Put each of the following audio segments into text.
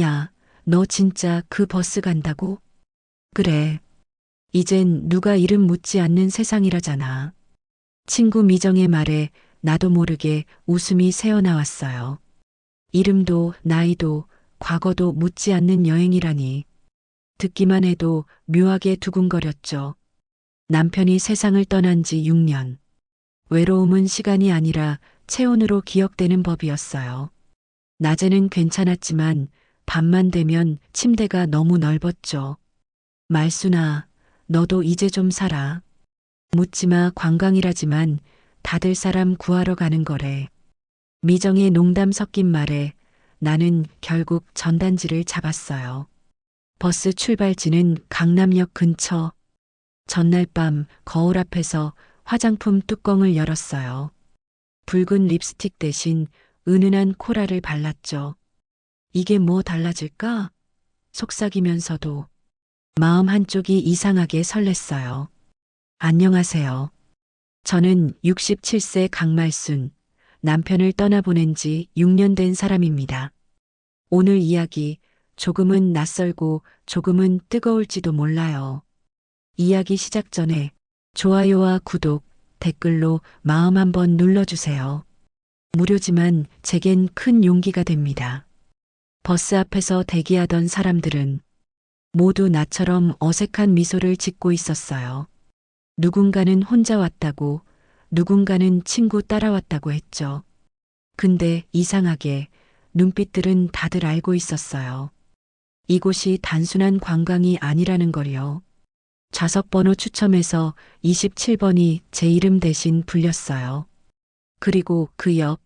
야, 너 진짜 그 버스 간다고? 그래. 이젠 누가 이름 묻지 않는 세상이라잖아. 친구 미정의 말에 나도 모르게 웃음이 새어나왔어요. 이름도 나이도 과거도 묻지 않는 여행이라니. 듣기만 해도 묘하게 두근거렸죠. 남편이 세상을 떠난 지 6년. 외로움은 시간이 아니라 체온으로 기억되는 법이었어요. 낮에는 괜찮았지만 밤만 되면 침대가 너무 넓었죠. 말순아, 너도 이제 좀 살아. 묻지마 관광이라지만 다들 사람 구하러 가는 거래. 미정의 농담 섞인 말에 나는 결국 전단지를 잡았어요. 버스 출발지는 강남역 근처. 전날 밤 거울 앞에서 화장품 뚜껑을 열었어요. 붉은 립스틱 대신 은은한 코랄을 발랐죠. 이게 뭐 달라질까? 속삭이면서도 마음 한쪽이 이상하게 설렜어요. 안녕하세요. 저는 67세 강말순, 남편을 떠나보낸 지 6년 된 사람입니다. 오늘 이야기 조금은 낯설고 조금은 뜨거울지도 몰라요. 이야기 시작 전에 좋아요와 구독, 댓글로 마음 한번 눌러주세요. 무료지만 제겐 큰 용기가 됩니다. 버스 앞에서 대기하던 사람들은 모두 나처럼 어색한 미소를 짓고 있었어요. 누군가는 혼자 왔다고, 누군가는 친구 따라왔다고 했죠. 근데 이상하게 눈빛들은 다들 알고 있었어요. 이곳이 단순한 관광이 아니라는 걸요. 좌석 번호 추첨해서 27번이 제 이름 대신 불렸어요. 그리고 그 옆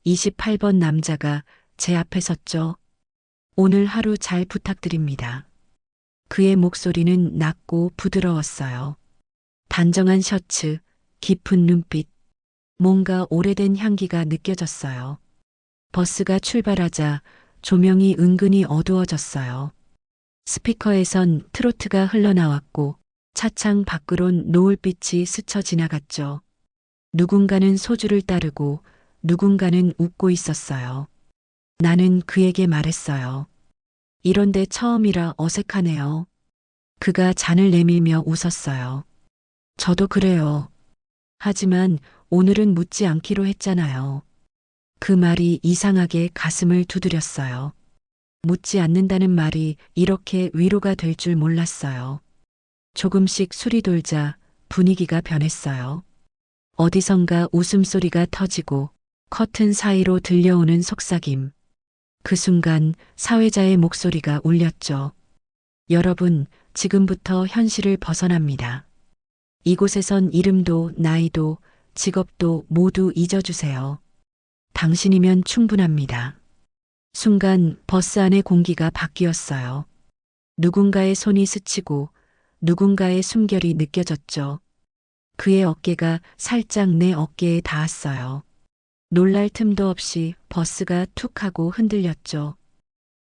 28번 남자가 제 앞에 섰죠. 오늘 하루 잘 부탁드립니다. 그의 목소리는 낮고 부드러웠어요. 단정한 셔츠, 깊은 눈빛, 뭔가 오래된 향기가 느껴졌어요. 버스가 출발하자 조명이 은근히 어두워졌어요. 스피커에선 트로트가 흘러나왔고 차창 밖으론 노을빛이 스쳐 지나갔죠. 누군가는 소주를 따르고 누군가는 웃고 있었어요. 나는 그에게 말했어요. 이런데 처음이라 어색하네요. 그가 잔을 내밀며 웃었어요. 저도 그래요. 하지만 오늘은 묻지 않기로 했잖아요. 그 말이 이상하게 가슴을 두드렸어요. 묻지 않는다는 말이 이렇게 위로가 될 줄 몰랐어요. 조금씩 술이 돌자 분위기가 변했어요. 어디선가 웃음소리가 터지고 커튼 사이로 들려오는 속삭임. 그 순간 사회자의 목소리가 울렸죠. 여러분, 지금부터 현실을 벗어납니다. 이곳에선 이름도 나이도 직업도 모두 잊어주세요. 당신이면 충분합니다. 순간 버스 안의 공기가 바뀌었어요. 누군가의 손이 스치고 누군가의 숨결이 느껴졌죠. 그의 어깨가 살짝 내 어깨에 닿았어요. 놀랄 틈도 없이 버스가 툭 하고 흔들렸죠.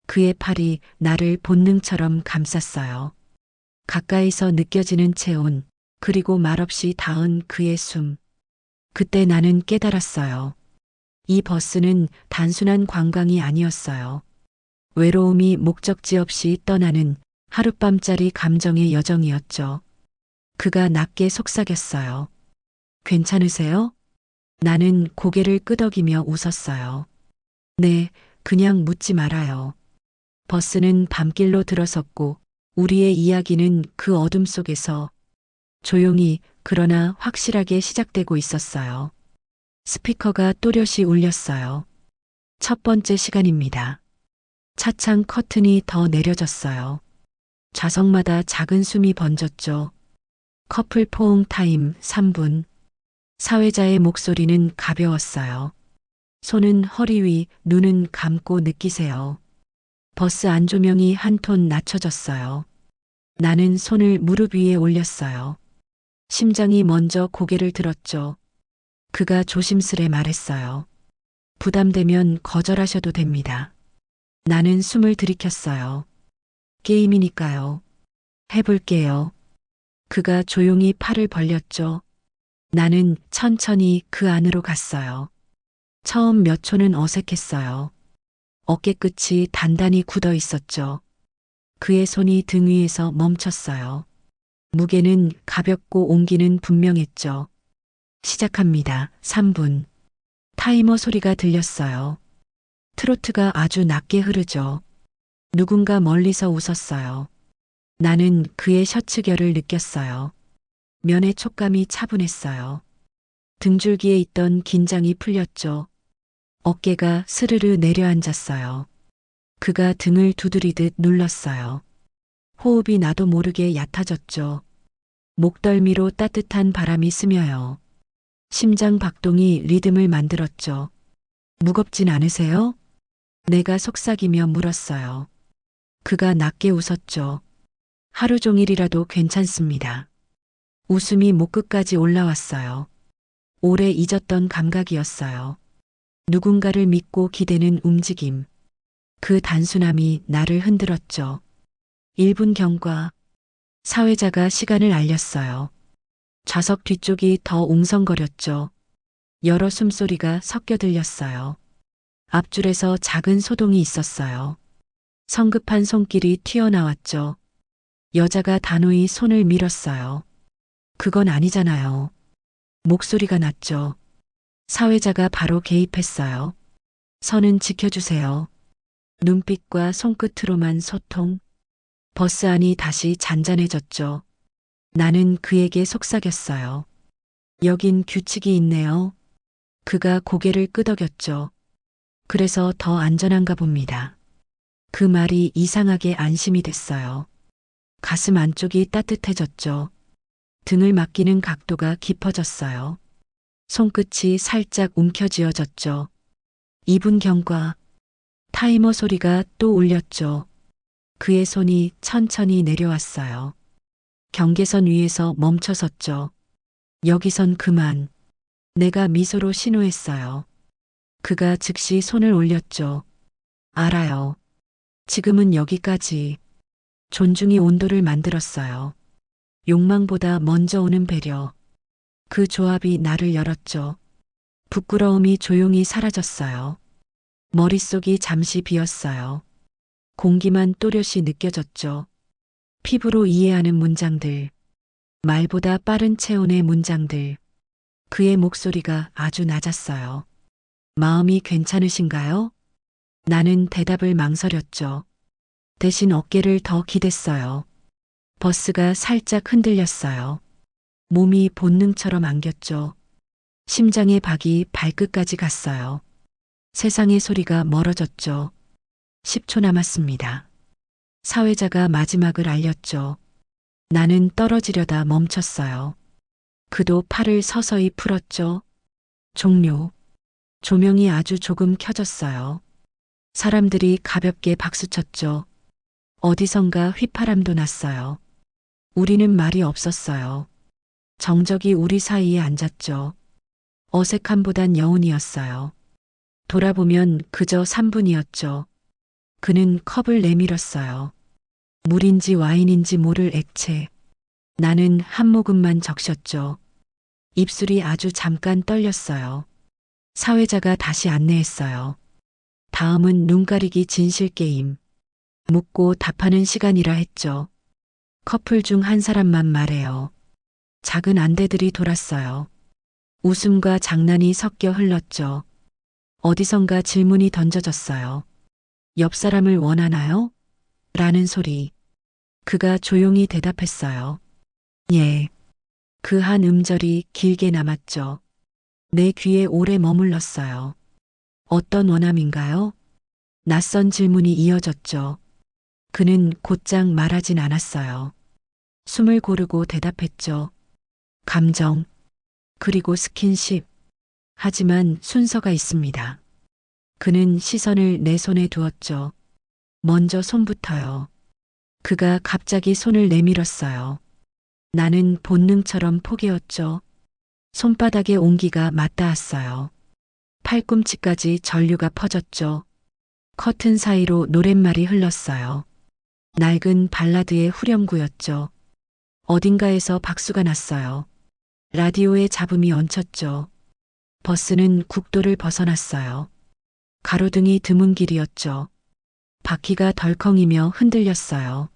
그의 팔이 나를 본능처럼 감쌌어요. 가까이서 느껴지는 체온, 그리고 말없이 닿은 그의 숨. 그때 나는 깨달았어요. 이 버스는 단순한 관광이 아니었어요. 외로움이 목적지 없이 떠나는 하룻밤짜리 감정의 여정이었죠. 그가 낮게 속삭였어요. 괜찮으세요? 나는 고개를 끄덕이며 웃었어요. 네, 그냥 묻지 말아요. 버스는 밤길로 들어섰고 우리의 이야기는 그 어둠 속에서 조용히 그러나 확실하게 시작되고 있었어요. 스피커가 또렷이 울렸어요. 첫 번째 시간입니다. 차창 커튼이 더 내려졌어요. 좌석마다 작은 숨이 번졌죠. 커플 포옹 타임 3분. 사회자의 목소리는 가벼웠어요. 손은 허리 위, 눈은 감고 느끼세요. 버스 안조명이 한 톤 낮춰졌어요. 나는 손을 무릎 위에 올렸어요. 심장이 먼저 고개를 들었죠. 그가 조심스레 말했어요. 부담되면 거절하셔도 됩니다. 나는 숨을 들이켰어요. 게임이니까요. 해볼게요. 그가 조용히 팔을 벌렸죠. 나는 천천히 그 안으로 갔어요. 처음 몇 초는 어색했어요. 어깨끝이 단단히 굳어 있었죠. 그의 손이 등 위에서 멈췄어요. 무게는 가볍고 온기는 분명했죠. 시작합니다. 3분. 타이머 소리가 들렸어요. 트로트가 아주 낮게 흐르죠. 누군가 멀리서 웃었어요. 나는 그의 셔츠결을 느꼈어요. 면의 촉감이 차분했어요. 등줄기에 있던 긴장이 풀렸죠. 어깨가 스르르 내려앉았어요. 그가 등을 두드리듯 눌렀어요. 호흡이 나도 모르게 얕아졌죠. 목덜미로 따뜻한 바람이 스며요. 심장 박동이 리듬을 만들었죠. 무겁진 않으세요? 내가 속삭이며 물었어요. 그가 낮게 웃었죠. 하루 종일이라도 괜찮습니다. 웃음이 목끝까지 올라왔어요. 오래 잊었던 감각이었어요. 누군가를 믿고 기대는 움직임. 그 단순함이 나를 흔들었죠. 1분 경과. 사회자가 시간을 알렸어요. 좌석 뒤쪽이 더 웅성거렸죠. 여러 숨소리가 섞여 들렸어요. 앞줄에서 작은 소동이 있었어요. 성급한 손길이 튀어나왔죠. 여자가 단호히 손을 밀었어요. 그건 아니잖아요. 목소리가 났죠. 사회자가 바로 개입했어요. 선은 지켜주세요. 눈빛과 손끝으로만 소통. 버스 안이 다시 잔잔해졌죠. 나는 그에게 속삭였어요. 여긴 규칙이 있네요. 그가 고개를 끄덕였죠. 그래서 더 안전한가 봅니다. 그 말이 이상하게 안심이 됐어요. 가슴 안쪽이 따뜻해졌죠. 등을 맡기는 각도가 깊어졌어요. 손끝이 살짝 움켜쥐어졌죠. 2분 경과. 타이머 소리가 또 울렸죠. 그의 손이 천천히 내려왔어요. 경계선 위에서 멈춰섰죠. 여기선 그만. 내가 미소로 신호했어요. 그가 즉시 손을 올렸죠. 알아요. 지금은 여기까지. 존중이 온도를 만들었어요. 욕망보다 먼저 오는 배려. 그 조합이 나를 열었죠. 부끄러움이 조용히 사라졌어요. 머릿속이 잠시 비었어요. 공기만 또렷이 느껴졌죠. 피부로 이해하는 문장들. 말보다 빠른 체온의 문장들. 그의 목소리가 아주 낮았어요. 마음이 괜찮으신가요? 나는 대답을 망설였죠. 대신 어깨를 더 기댔어요. 버스가 살짝 흔들렸어요. 몸이 본능처럼 안겼죠. 심장의 박이 발끝까지 갔어요. 세상의 소리가 멀어졌죠. 10초 남았습니다. 사회자가 마지막을 알렸죠. 나는 떨어지려다 멈췄어요. 그도 팔을 서서히 풀었죠. 종료. 조명이 아주 조금 켜졌어요. 사람들이 가볍게 박수쳤죠. 어디선가 휘파람도 났어요. 우리는 말이 없었어요. 정적이 우리 사이에 앉았죠. 어색함보단 여운이었어요. 돌아보면 그저 3분이었죠. 그는 컵을 내밀었어요. 물인지 와인인지 모를 액체. 나는 한 모금만 적셨죠. 입술이 아주 잠깐 떨렸어요. 사회자가 다시 안내했어요. 다음은 눈 가리기 진실 게임. 묻고 답하는 시간이라 했죠. 커플 중 한 사람만 말해요. 작은 안대들이 돌았어요. 웃음과 장난이 섞여 흘렀죠. 어디선가 질문이 던져졌어요. 옆 사람을 원하나요? 라는 소리. 그가 조용히 대답했어요. 예. 그 한 음절이 길게 남았죠. 내 귀에 오래 머물렀어요. 어떤 원함인가요? 낯선 질문이 이어졌죠. 그는 곧장 말하진 않았어요. 숨을 고르고 대답했죠. 감정, 그리고 스킨십. 하지만 순서가 있습니다. 그는 시선을 내 손에 두었죠. 먼저 손부터요. 그가 갑자기 손을 내밀었어요. 나는 본능처럼 포개었죠. 손바닥에 온기가 맞닿았어요. 팔꿈치까지 전류가 퍼졌죠. 커튼 사이로 노랫말이 흘렀어요. 낡은 발라드의 후렴구였죠. 어딘가에서 박수가 났어요. 라디오에 잡음이 얹혔죠. 버스는 국도를 벗어났어요. 가로등이 드문 길이었죠. 바퀴가 덜컹이며 흔들렸어요.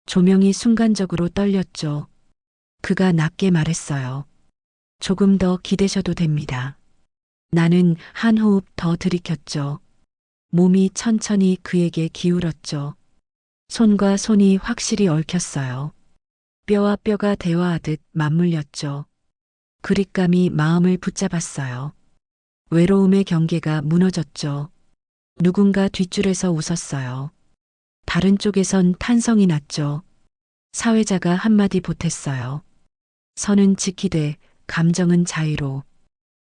조명이 순간적으로 떨렸죠. 그가 낮게 말했어요. 조금 더 기대셔도 됩니다. 나는 한 호흡 더 들이켰죠. 몸이 천천히 그에게 기울었죠. 손과 손이 확실히 얽혔어요. 뼈와 뼈가 대화하듯 맞물렸죠. 그립감이 마음을 붙잡았어요. 외로움의 경계가 무너졌죠. 누군가 뒷줄에서 웃었어요. 다른 쪽에선 탄성이 났죠. 사회자가 한마디 보탰어요. 선은 지키되 감정은 자유로.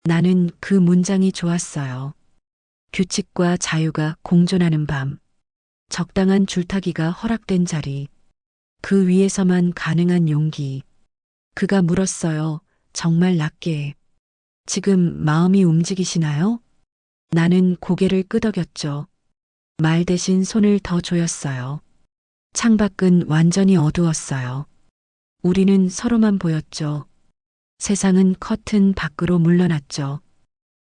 나는 그 문장이 좋았어요. 규칙과 자유가 공존하는 밤. 적당한 줄타기가 허락된 자리. 그 위에서만 가능한 용기. 그가 물었어요. 정말 낮게. 지금 마음이 움직이시나요? 나는 고개를 끄덕였죠. 말 대신 손을 더 조였어요. 창밖은 완전히 어두웠어요. 우리는 서로만 보였죠. 세상은 커튼 밖으로 물러났죠.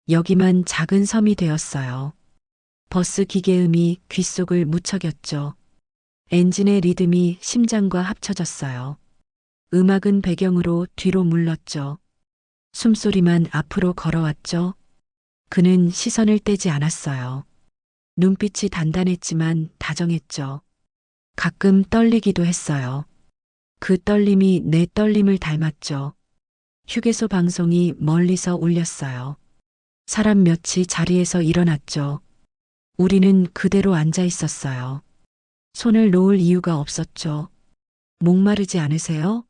여기만 작은 섬이 되었어요. 버스 기계음이 귓속을 무척였죠. 엔진의 리듬이 심장과 합쳐졌어요. 음악은 배경으로 뒤로 물렀죠. 숨소리만 앞으로 걸어왔죠. 그는 시선을 떼지 않았어요. 눈빛이 단단했지만 다정했죠. 가끔 떨리기도 했어요. 그 떨림이 내 떨림을 닮았죠. 휴게소 방송이 멀리서 울렸어요. 사람 몇이 자리에서 일어났죠. 우리는 그대로 앉아 있었어요. 손을 놓을 이유가 없었죠. 목마르지 않으세요?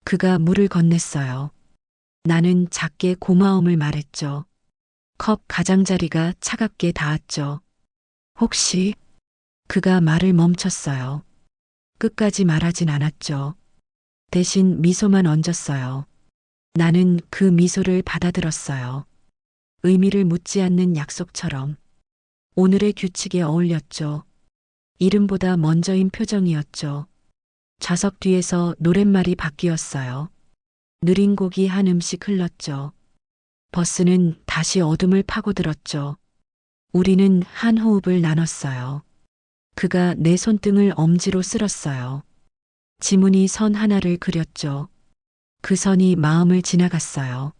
그가 물을 건넸어요. 나는 작게 고마움을 말했죠. 컵 가장자리가 차갑게 닿았죠. 혹시? 그가 말을 멈췄어요. 끝까지 말하진 않았죠. 대신 미소만 얹었어요. 나는 그 미소를 받아들었어요. 의미를 묻지 않는 약속처럼. 오늘의 규칙에 어울렸죠. 이름보다 먼저인 표정이었죠. 좌석 뒤에서 노랫말이 바뀌었어요. 느린 곡이 한 음씩 흘렀죠. 버스는 다시 어둠을 파고들었죠. 우리는 한 호흡을 나눴어요. 그가 내 손등을 엄지로 쓸었어요. 지문이 선 하나를 그렸죠. 그 선이 마음을 지나갔어요.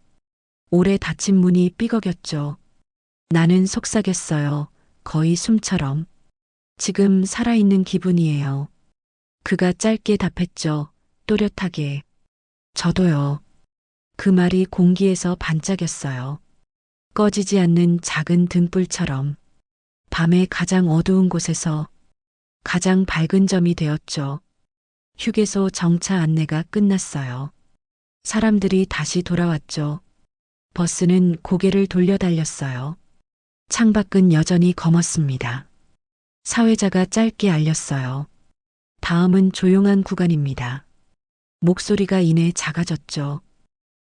오래 닫힌 문이 삐걱였죠. 나는 속삭였어요. 거의 숨처럼. 지금 살아있는 기분이에요. 그가 짧게 답했죠. 또렷하게. 저도요. 그 말이 공기에서 반짝였어요. 꺼지지 않는 작은 등불처럼. 밤의 가장 어두운 곳에서 가장 밝은 점이 되었죠. 휴게소 정차 안내가 끝났어요. 사람들이 다시 돌아왔죠. 버스는 고개를 돌려 달렸어요. 창밖은 여전히 검었습니다. 사회자가 짧게 알렸어요. 다음은 조용한 구간입니다. 목소리가 이내 작아졌죠.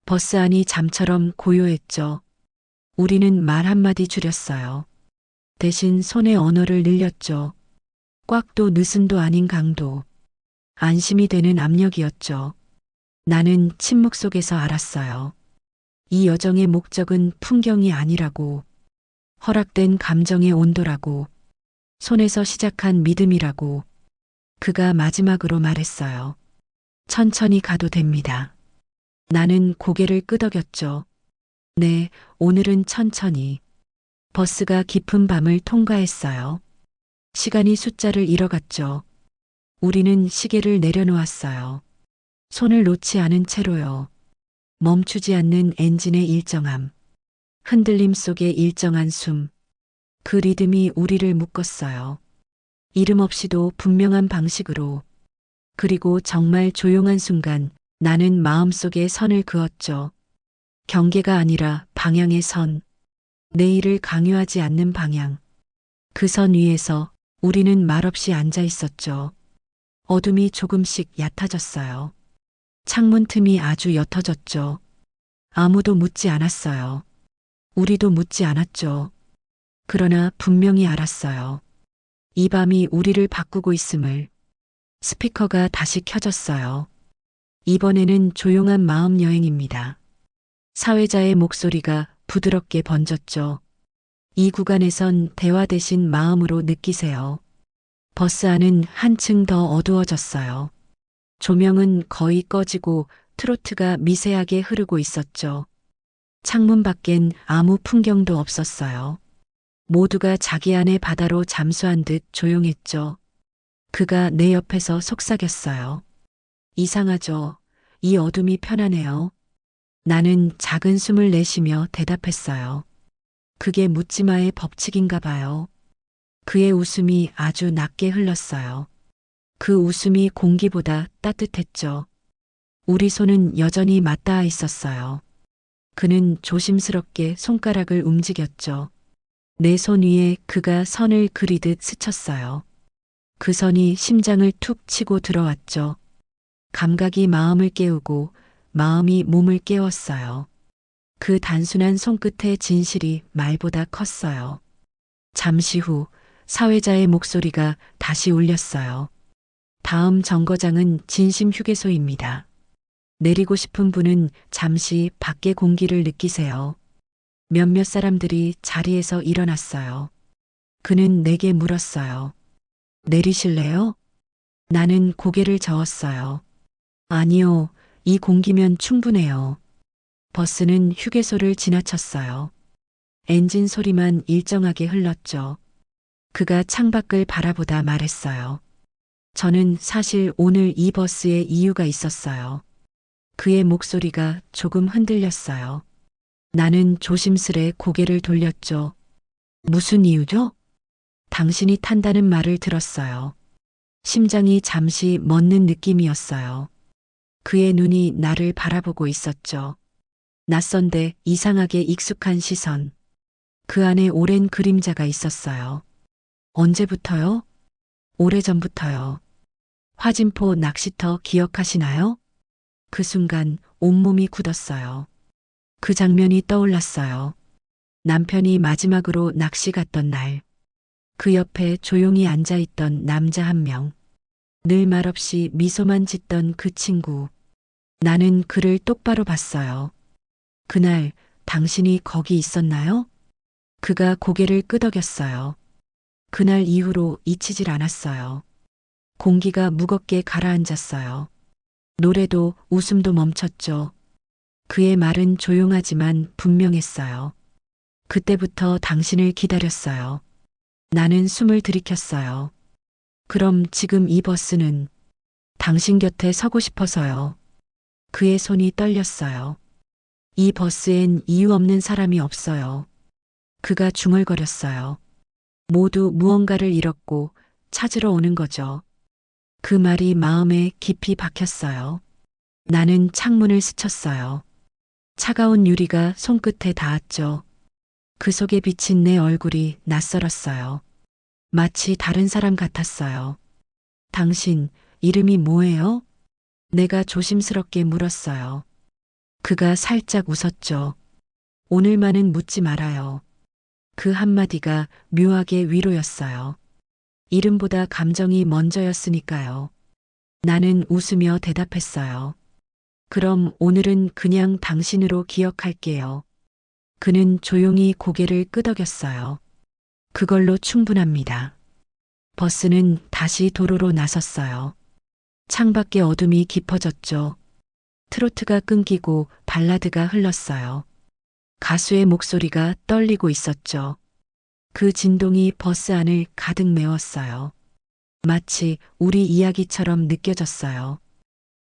버스 안이 잠처럼 고요했죠. 우리는 말 한마디 줄였어요. 대신 손의 언어를 늘렸죠. 꽉도 느슨도 아닌 강도. 안심이 되는 압력이었죠. 나는 침묵 속에서 알았어요. 이 여정의 목적은 풍경이 아니라고. 허락된 감정의 온도라고. 손에서 시작한 믿음이라고. 그가 마지막으로 말했어요. 천천히 가도 됩니다. 나는 고개를 끄덕였죠. 네, 오늘은 천천히. 버스가 깊은 밤을 통과했어요. 시간이 숫자를 잃어갔죠. 우리는 시계를 내려놓았어요. 손을 놓지 않은 채로요. 멈추지 않는 엔진의 일정함. 흔들림 속의 일정한 숨. 그 리듬이 우리를 묶었어요. 이름 없이도 분명한 방식으로. 그리고 정말 조용한 순간 나는 마음속에 선을 그었죠. 경계가 아니라 방향의 선. 내일을 강요하지 않는 방향. 그 선 위에서 우리는 말없이 앉아 있었죠. 어둠이 조금씩 얕아졌어요. 창문 틈이 아주 옅어졌죠. 아무도 묻지 않았어요. 우리도 묻지 않았죠. 그러나 분명히 알았어요. 이 밤이 우리를 바꾸고 있음을. 스피커가 다시 켜졌어요. 이번에는 조용한 마음 여행입니다. 사회자의 목소리가 부드럽게 번졌죠. 이 구간에선 대화 대신 마음으로 느끼세요. 버스 안은 한층 더 어두워졌어요. 조명은 거의 꺼지고 트로트가 미세하게 흐르고 있었죠. 창문 밖엔 아무 풍경도 없었어요. 모두가 자기 안의 바다로 잠수한 듯 조용했죠. 그가 내 옆에서 속삭였어요. 이상하죠. 이 어둠이 편하네요. 나는 작은 숨을 내쉬며 대답했어요. 그게 묻지마의 법칙인가 봐요. 그의 웃음이 아주 낮게 흘렀어요. 그 웃음이 공기보다 따뜻했죠. 우리 손은 여전히 맞닿아 있었어요. 그는 조심스럽게 손가락을 움직였죠. 내 손 위에 그가 선을 그리듯 스쳤어요. 그 선이 심장을 툭 치고 들어왔죠. 감각이 마음을 깨우고 마음이 몸을 깨웠어요. 그 단순한 손끝의 진실이 말보다 컸어요. 잠시 후 사회자의 목소리가 다시 울렸어요. 다음 정거장은 진심 휴게소입니다. 내리고 싶은 분은 잠시 밖의 공기를 느끼세요. 몇몇 사람들이 자리에서 일어났어요. 그는 내게 물었어요. 내리실래요? 나는 고개를 저었어요. 아니요, 이 공기면 충분해요. 버스는 휴게소를 지나쳤어요. 엔진 소리만 일정하게 흘렀죠. 그가 창밖을 바라보다 말했어요. 저는 사실 오늘 이 버스에 이유가 있었어요. 그의 목소리가 조금 흔들렸어요. 나는 조심스레 고개를 돌렸죠. 무슨 이유죠? 당신이 탄다는 말을 들었어요. 심장이 잠시 멎는 느낌이었어요. 그의 눈이 나를 바라보고 있었죠. 낯선데 이상하게 익숙한 시선. 그 안에 오랜 그림자가 있었어요. 언제부터요? 오래전부터요. 화진포 낚시터 기억하시나요? 그 순간 온몸이 굳었어요. 그 장면이 떠올랐어요. 남편이 마지막으로 낚시 갔던 날. 그 옆에 조용히 앉아있던 남자 한 명. 늘 말없이 미소만 짓던 그 친구. 나는 그를 똑바로 봤어요. 그날 당신이 거기 있었나요? 그가 고개를 끄덕였어요. 그날 이후로 잊히질 않았어요. 공기가 무겁게 가라앉았어요. 노래도 웃음도 멈췄죠. 그의 말은 조용하지만 분명했어요. 그때부터 당신을 기다렸어요. 나는 숨을 들이켰어요. 그럼 지금 이 버스는 당신 곁에 서고 싶어서요. 그의 손이 떨렸어요. 이 버스엔 이유 없는 사람이 없어요. 그가 중얼거렸어요. 모두 무언가를 잃었고 찾으러 오는 거죠. 그 말이 마음에 깊이 박혔어요. 나는 창문을 스쳤어요. 차가운 유리가 손끝에 닿았죠. 그 속에 비친 내 얼굴이 낯설었어요. 마치 다른 사람 같았어요. 당신, 이름이 뭐예요? 내가 조심스럽게 물었어요. 그가 살짝 웃었죠. 오늘만은 묻지 말아요. 그 한마디가 묘하게 위로였어요. 이름보다 감정이 먼저였으니까요. 나는 웃으며 대답했어요. 그럼 오늘은 그냥 당신으로 기억할게요. 그는 조용히 고개를 끄덕였어요. 그걸로 충분합니다. 버스는 다시 도로로 나섰어요. 창밖의 어둠이 깊어졌죠. 트로트가 끊기고 발라드가 흘렀어요. 가수의 목소리가 떨리고 있었죠. 그 진동이 버스 안을 가득 메웠어요. 마치 우리 이야기처럼 느껴졌어요.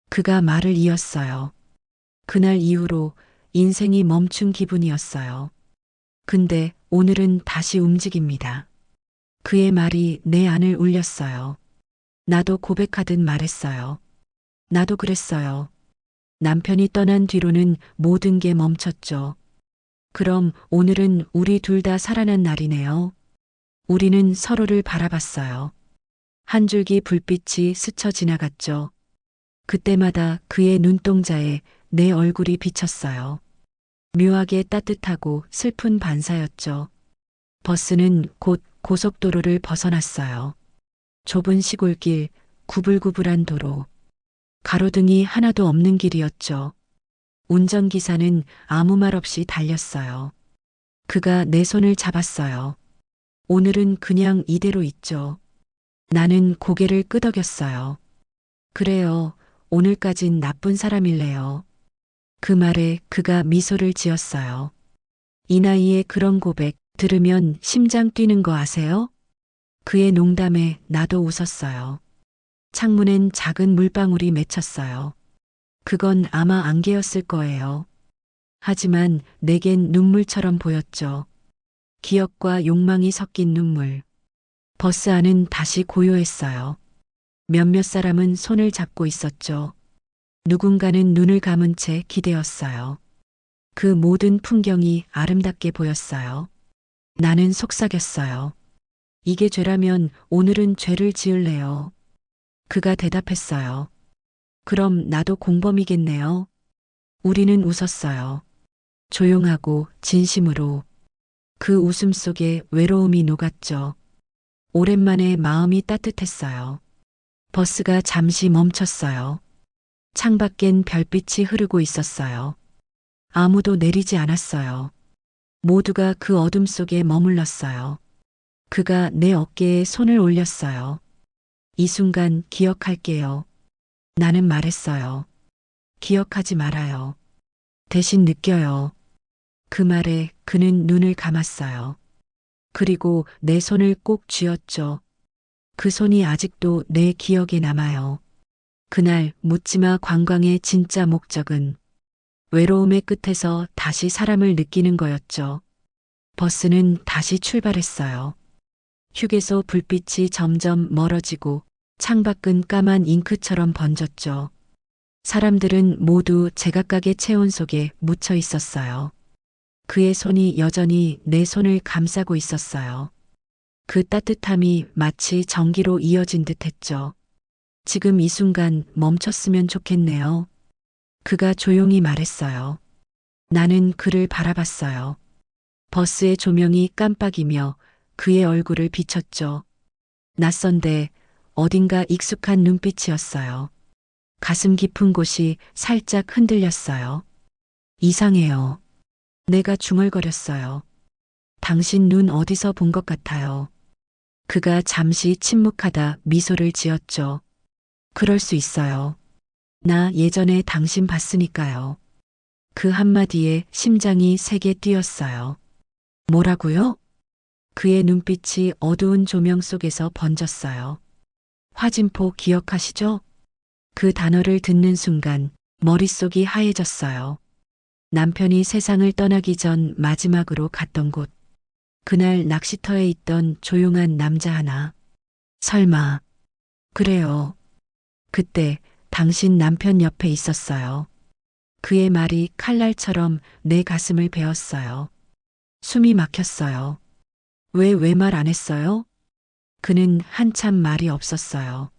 그가 말을 이었어요. 그날 이후로 인생이 멈춘 기분이었어요. 근데 오늘은 다시 움직입니다. 그의 말이 내 안을 울렸어요. 나도 고백하듯 말했어요. 나도 그랬어요. 남편이 떠난 뒤로는 모든 게 멈췄죠. 그럼 오늘은 우리 둘 다 살아난 날이네요. 우리는 서로를 바라봤어요. 한 줄기 불빛이 스쳐 지나갔죠. 그때마다 그의 눈동자에 내 얼굴이 비쳤어요. 묘하게 따뜻하고 슬픈 반사였죠. 버스는 곧 고속도로를 벗어났어요. 좁은 시골길, 구불구불한 도로. 가로등이 하나도 없는 길이었죠. 운전기사는 아무 말 없이 달렸어요. 그가 내 손을 잡았어요. 오늘은 그냥 이대로 있죠. 나는 고개를 끄덕였어요. 그래요. 오늘까진 나쁜 사람일래요. 그 말에 그가 미소를 지었어요. 이 나이에 그런 고백 들으면 심장 뛰는 거 아세요? 그의 농담에 나도 웃었어요. 창문엔 작은 물방울이 맺혔어요. 그건 아마 안개였을 거예요. 하지만 내겐 눈물처럼 보였죠. 기억과 욕망이 섞인 눈물. 버스 안은 다시 고요했어요. 몇몇 사람은 손을 잡고 있었죠. 누군가는 눈을 감은 채 기대었어요. 그 모든 풍경이 아름답게 보였어요. 나는 속삭였어요. 이게 죄라면 오늘은 죄를 지을래요. 그가 대답했어요. 그럼 나도 공범이겠네요. 우리는 웃었어요. 조용하고 진심으로. 그 웃음 속에 외로움이 녹았죠. 오랜만에 마음이 따뜻했어요. 버스가 잠시 멈췄어요. 창밖엔 별빛이 흐르고 있었어요. 아무도 내리지 않았어요. 모두가 그 어둠 속에 머물렀어요. 그가 내 어깨에 손을 올렸어요. 이 순간 기억할게요. 나는 말했어요. 기억하지 말아요. 대신 느껴요. 그 말에 그는 눈을 감았어요. 그리고 내 손을 꼭 쥐었죠. 그 손이 아직도 내 기억에 남아요. 그날 묻지마 관광의 진짜 목적은 외로움의 끝에서 다시 사람을 느끼는 거였죠. 버스는 다시 출발했어요. 휴게소 불빛이 점점 멀어지고 창밖은 까만 잉크처럼 번졌죠. 사람들은 모두 제각각의 체온 속에 묻혀 있었어요. 그의 손이 여전히 내 손을 감싸고 있었어요. 그 따뜻함이 마치 전기로 이어진 듯 했죠. 지금 이 순간 멈췄으면 좋겠네요. 그가 조용히 말했어요. 나는 그를 바라봤어요. 버스의 조명이 깜빡이며 그의 얼굴을 비췄죠. 낯선데 어딘가 익숙한 눈빛이었어요. 가슴 깊은 곳이 살짝 흔들렸어요. 이상해요. 내가 중얼거렸어요. 당신 눈 어디서 본 것 같아요. 그가 잠시 침묵하다 미소를 지었죠. 그럴 수 있어요. 나 예전에 당신 봤으니까요. 그 한마디에 심장이 세게 뛰었어요. 뭐라고요? 그의 눈빛이 어두운 조명 속에서 번졌어요. 화진포 기억하시죠? 그 단어를 듣는 순간 머릿속이 하얘졌어요. 남편이 세상을 떠나기 전 마지막으로 갔던 곳. 그날 낚시터에 있던 조용한 남자 하나. 설마. 그래요. 그때 당신 남편 옆에 있었어요. 그의 말이 칼날처럼 내 가슴을 베었어요. 숨이 막혔어요. 왜 말 안 했어요? 그는 한참 말이 없었어요.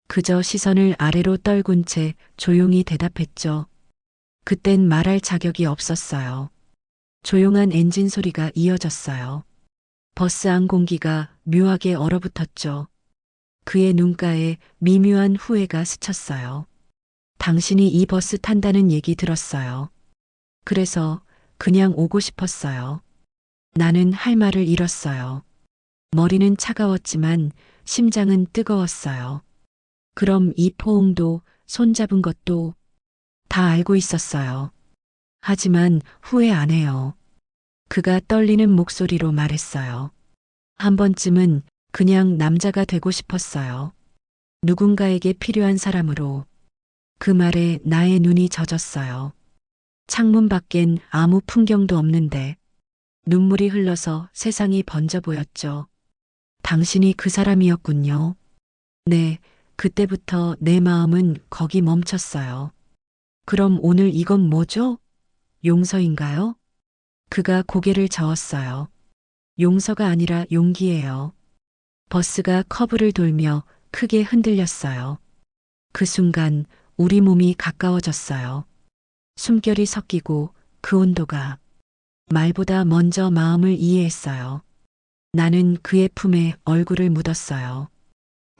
그저 시선을 아래로 떨군 채 조용히 대답했죠. 그땐 말할 자격이 없었어요. 조용한 엔진 소리가 이어졌어요. 버스 안 공기가 묘하게 얼어붙었죠. 그의 눈가에 미묘한 후회가 스쳤어요. 당신이 이 버스 탄다는 얘기 들었어요. 그래서 그냥 오고 싶었어요. 나는 할 말을 잃었어요. 머리는 차가웠지만 심장은 뜨거웠어요. 그럼 이 포옹도 손잡은 것도 다 알고 있었어요. 하지만 후회 안 해요. 그가 떨리는 목소리로 말했어요. 한 번쯤은 그냥 남자가 되고 싶었어요. 누군가에게 필요한 사람으로. 그 말에 나의 눈이 젖었어요. 창문 밖엔 아무 풍경도 없는데 눈물이 흘러서 세상이 번져 보였죠. 당신이 그 사람이었군요. 네, 그때부터 내 마음은 거기 멈췄어요. 그럼 오늘 이건 뭐죠? 용서인가요? 그가 고개를 저었어요. 용서가 아니라 용기예요. 버스가 커브를 돌며 크게 흔들렸어요. 그 순간 우리 몸이 가까워졌어요. 숨결이 섞이고 그 온도가 말보다 먼저 마음을 이해했어요. 나는 그의 품에 얼굴을 묻었어요.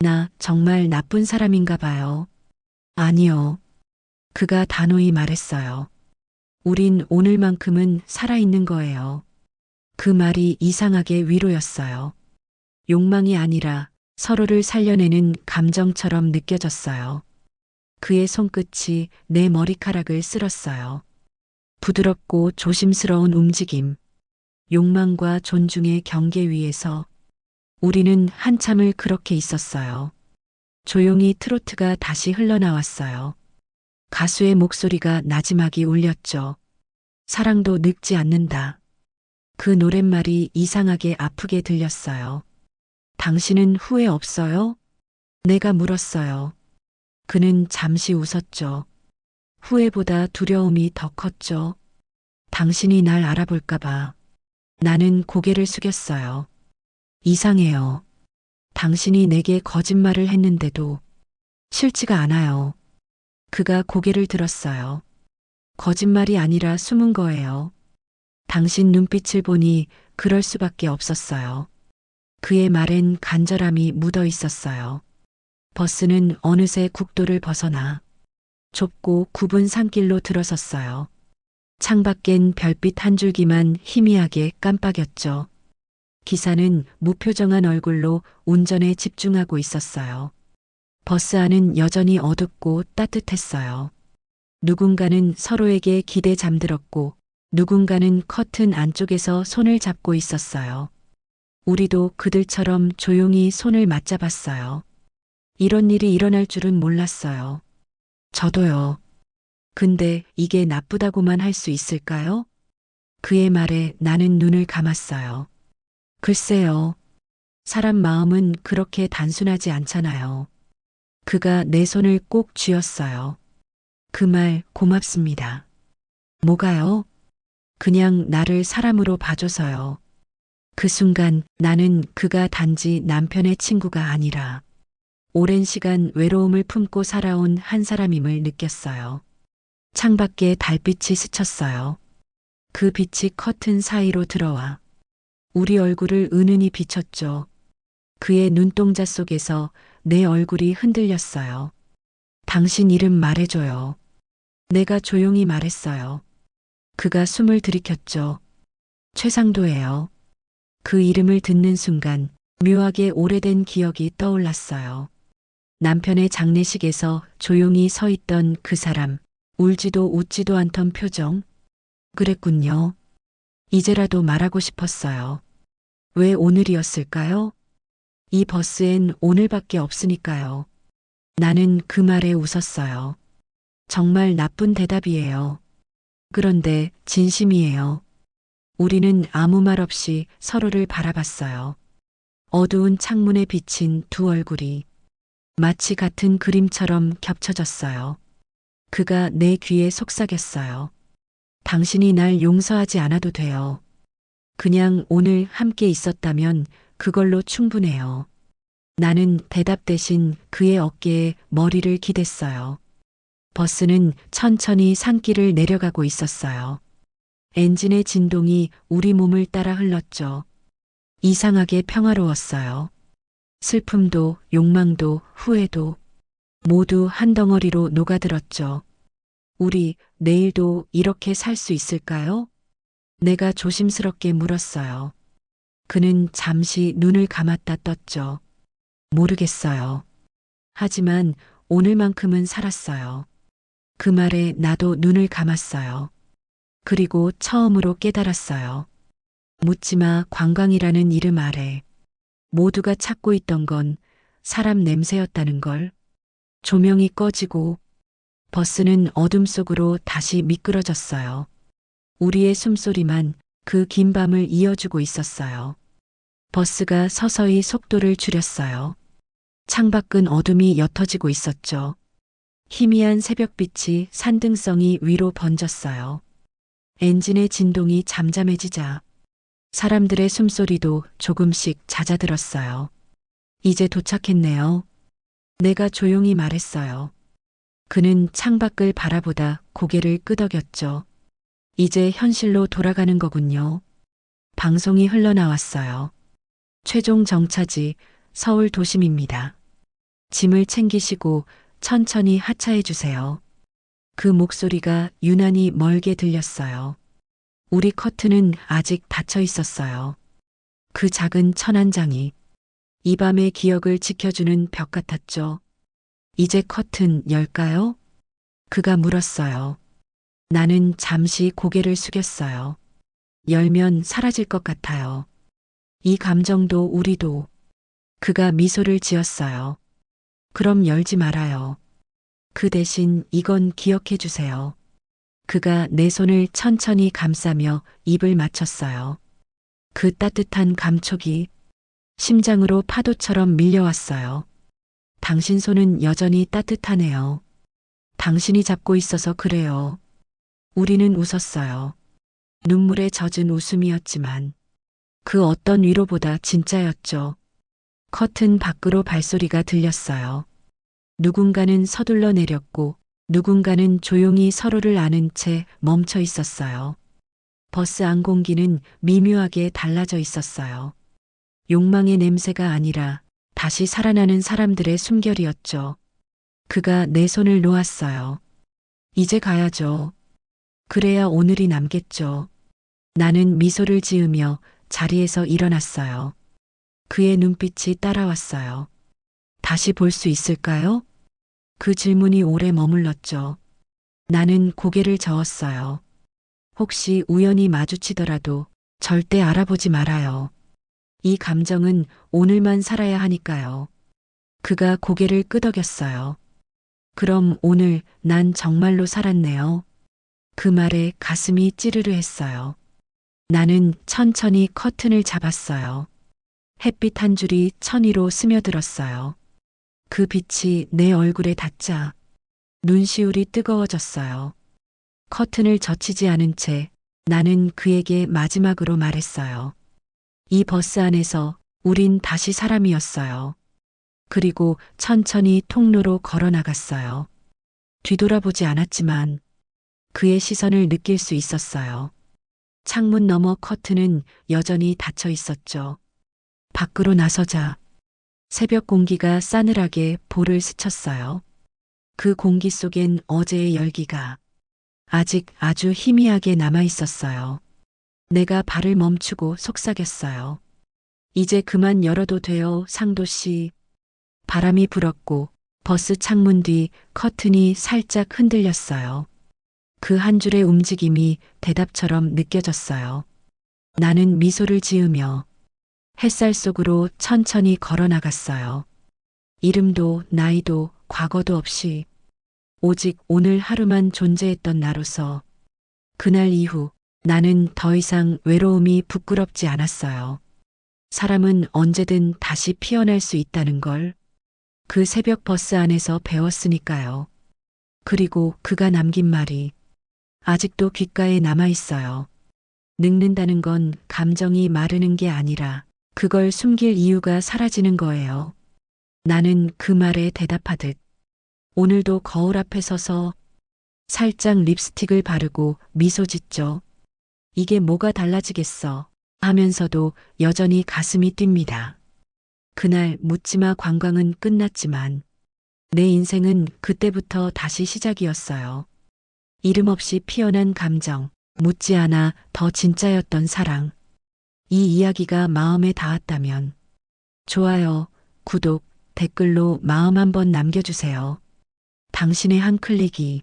나 정말 나쁜 사람인가 봐요. 아니요. 그가 단호히 말했어요. 우린 오늘만큼은 살아있는 거예요. 그 말이 이상하게 위로였어요. 욕망이 아니라 서로를 살려내는 감정처럼 느껴졌어요. 그의 손끝이 내 머리카락을 쓸었어요. 부드럽고 조심스러운 움직임, 욕망과 존중의 경계 위에서 우리는 한참을 그렇게 있었어요. 조용히 트로트가 다시 흘러나왔어요. 가수의 목소리가 나지막이 울렸죠. 사랑도 늙지 않는다. 그 노랫말이 이상하게 아프게 들렸어요. 당신은 후회 없어요? 내가 물었어요. 그는 잠시 웃었죠. 후회보다 두려움이 더 컸죠. 당신이 날 알아볼까봐. 나는 고개를 숙였어요. 이상해요. 당신이 내게 거짓말을 했는데도 싫지가 않아요. 그가 고개를 들었어요. 거짓말이 아니라 숨은 거예요. 당신 눈빛을 보니 그럴 수밖에 없었어요. 그의 말엔 간절함이 묻어 있었어요. 버스는 어느새 국도를 벗어나 좁고 굽은 산길로 들어섰어요. 창밖엔 별빛 한 줄기만 희미하게 깜빡였죠. 기사는 무표정한 얼굴로 운전에 집중하고 있었어요. 버스 안은 여전히 어둡고 따뜻했어요. 누군가는 서로에게 기대 잠들었고 누군가는 커튼 안쪽에서 손을 잡고 있었어요. 우리도 그들처럼 조용히 손을 맞잡았어요. 이런 일이 일어날 줄은 몰랐어요. 저도요. 근데 이게 나쁘다고만 할 수 있을까요? 그의 말에 나는 눈을 감았어요. 글쎄요. 사람 마음은 그렇게 단순하지 않잖아요. 그가 내 손을 꼭 쥐었어요. 그 말 고맙습니다. 뭐가요? 그냥 나를 사람으로 봐줘서요. 그 순간 나는 그가 단지 남편의 친구가 아니라 오랜 시간 외로움을 품고 살아온 한 사람임을 느꼈어요. 창밖에 달빛이 스쳤어요. 그 빛이 커튼 사이로 들어와 우리 얼굴을 은은히 비췄죠. 그의 눈동자 속에서 내 얼굴이 흔들렸어요. 당신 이름 말해줘요. 내가 조용히 말했어요. 그가 숨을 들이켰죠. 최상도예요. 그 이름을 듣는 순간 묘하게 오래된 기억이 떠올랐어요. 남편의 장례식에서 조용히 서 있던 그 사람, 울지도 웃지도 않던 표정. 그랬군요. 이제라도 말하고 싶었어요. 왜 오늘이었을까요? 이 버스엔 오늘밖에 없으니까요. 나는 그 말에 웃었어요. 정말 나쁜 대답이에요. 그런데 진심이에요. 우리는 아무 말 없이 서로를 바라봤어요. 어두운 창문에 비친 두 얼굴이 마치 같은 그림처럼 겹쳐졌어요. 그가 내 귀에 속삭였어요. 당신이 날 용서하지 않아도 돼요. 그냥 오늘 함께 있었다면 그걸로 충분해요. 나는 대답 대신 그의 어깨에 머리를 기댔어요. 버스는 천천히 산길을 내려가고 있었어요. 엔진의 진동이 우리 몸을 따라 흘렀죠. 이상하게 평화로웠어요. 슬픔도 욕망도 후회도 모두 한 덩어리로 녹아들었죠. 우리 내일도 이렇게 살 수 있을까요? 내가 조심스럽게 물었어요. 그는 잠시 눈을 감았다 떴죠. 모르겠어요. 하지만 오늘만큼은 살았어요. 그 말에 나도 눈을 감았어요. 그리고 처음으로 깨달았어요. 묻지마 관광이라는 이름 아래 모두가 찾고 있던 건 사람 냄새였다는 걸. 조명이 꺼지고 버스는 어둠 속으로 다시 미끄러졌어요. 우리의 숨소리만 그 긴 밤을 이어주고 있었어요. 버스가 서서히 속도를 줄였어요. 창밖은 어둠이 옅어지고 있었죠. 희미한 새벽빛이 산등성이 위로 번졌어요. 엔진의 진동이 잠잠해지자 사람들의 숨소리도 조금씩 잦아들었어요. 이제 도착했네요. 내가 조용히 말했어요. 그는 창밖을 바라보다 고개를 끄덕였죠. 이제 현실로 돌아가는 거군요. 방송이 흘러나왔어요. 최종 정차지 서울 도심입니다. 짐을 챙기시고 천천히 하차해 주세요. 그 목소리가 유난히 멀게 들렸어요. 우리 커튼은 아직 닫혀 있었어요. 그 작은 천 한 장이 이 밤의 기억을 지켜주는 벽 같았죠. 이제 커튼 열까요? 그가 물었어요. 나는 잠시 고개를 숙였어요. 열면 사라질 것 같아요. 이 감정도 우리도. 그가 미소를 지었어요. 그럼 열지 말아요. 그 대신 이건 기억해 주세요. 그가 내 손을 천천히 감싸며 입을 맞췄어요. 그 따뜻한 감촉이 심장으로 파도처럼 밀려왔어요. 당신 손은 여전히 따뜻하네요. 당신이 잡고 있어서 그래요. 우리는 웃었어요. 눈물에 젖은 웃음이었지만 그 어떤 위로보다 진짜였죠. 커튼 밖으로 발소리가 들렸어요. 누군가는 서둘러 내렸고 누군가는 조용히 서로를 아는 채 멈춰 있었어요. 버스 안 공기는 미묘하게 달라져 있었어요. 욕망의 냄새가 아니라 다시 살아나는 사람들의 숨결이었죠. 그가 내 손을 놓았어요. 이제 가야죠. 그래야 오늘이 남겠죠. 나는 미소를 지으며 자리에서 일어났어요. 그의 눈빛이 따라왔어요. 다시 볼 수 있을까요? 그 질문이 오래 머물렀죠. 나는 고개를 저었어요. 혹시 우연히 마주치더라도 절대 알아보지 말아요. 이 감정은 오늘만 살아야 하니까요. 그가 고개를 끄덕였어요. 그럼 오늘 난 정말로 살았네요. 그 말에 가슴이 찌르르 했어요. 나는 천천히 커튼을 잡았어요. 햇빛 한 줄이 천 위로 스며들었어요. 그 빛이 내 얼굴에 닿자 눈시울이 뜨거워졌어요. 커튼을 젖히지 않은 채 나는 그에게 마지막으로 말했어요. 이 버스 안에서 우린 다시 사람이었어요. 그리고 천천히 통로로 걸어 나갔어요. 뒤돌아보지 않았지만 그의 시선을 느낄 수 있었어요. 창문 너머 커튼은 여전히 닫혀 있었죠. 밖으로 나서자 새벽 공기가 싸늘하게 볼을 스쳤어요. 그 공기 속엔 어제의 열기가 아직 아주 희미하게 남아 있었어요. 내가 발을 멈추고 속삭였어요. 이제 그만 열어도 돼요, 상도 씨. 바람이 불었고 버스 창문 뒤 커튼이 살짝 흔들렸어요. 그 한 줄의 움직임이 대답처럼 느껴졌어요. 나는 미소를 지으며 햇살 속으로 천천히 걸어 나갔어요. 이름도 나이도 과거도 없이 오직 오늘 하루만 존재했던 나로서 그날 이후 나는 더 이상 외로움이 부끄럽지 않았어요. 사람은 언제든 다시 피어날 수 있다는 걸 그 새벽 버스 안에서 배웠으니까요. 그리고 그가 남긴 말이 아직도 귓가에 남아 있어요. 늙는다는 건 감정이 마르는 게 아니라 그걸 숨길 이유가 사라지는 거예요. 나는 그 말에 대답하듯 오늘도 거울 앞에 서서 살짝 립스틱을 바르고 미소 짓죠. 이게 뭐가 달라지겠어 하면서도 여전히 가슴이 뜁니다. 그날 묻지마 관광은 끝났지만 내 인생은 그때부터 다시 시작이었어요. 이름 없이 피어난 감정, 묻지 않아 더 진짜였던 사랑. 이 이야기가 마음에 닿았다면 좋아요, 구독, 댓글로 마음 한번 남겨주세요. 당신의 한 클릭이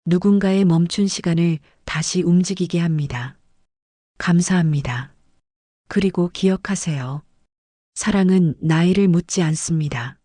누군가의 멈춘 시간을 다시 움직이게 합니다. 감사합니다. 그리고 기억하세요. 사랑은 나이를 묻지 않습니다.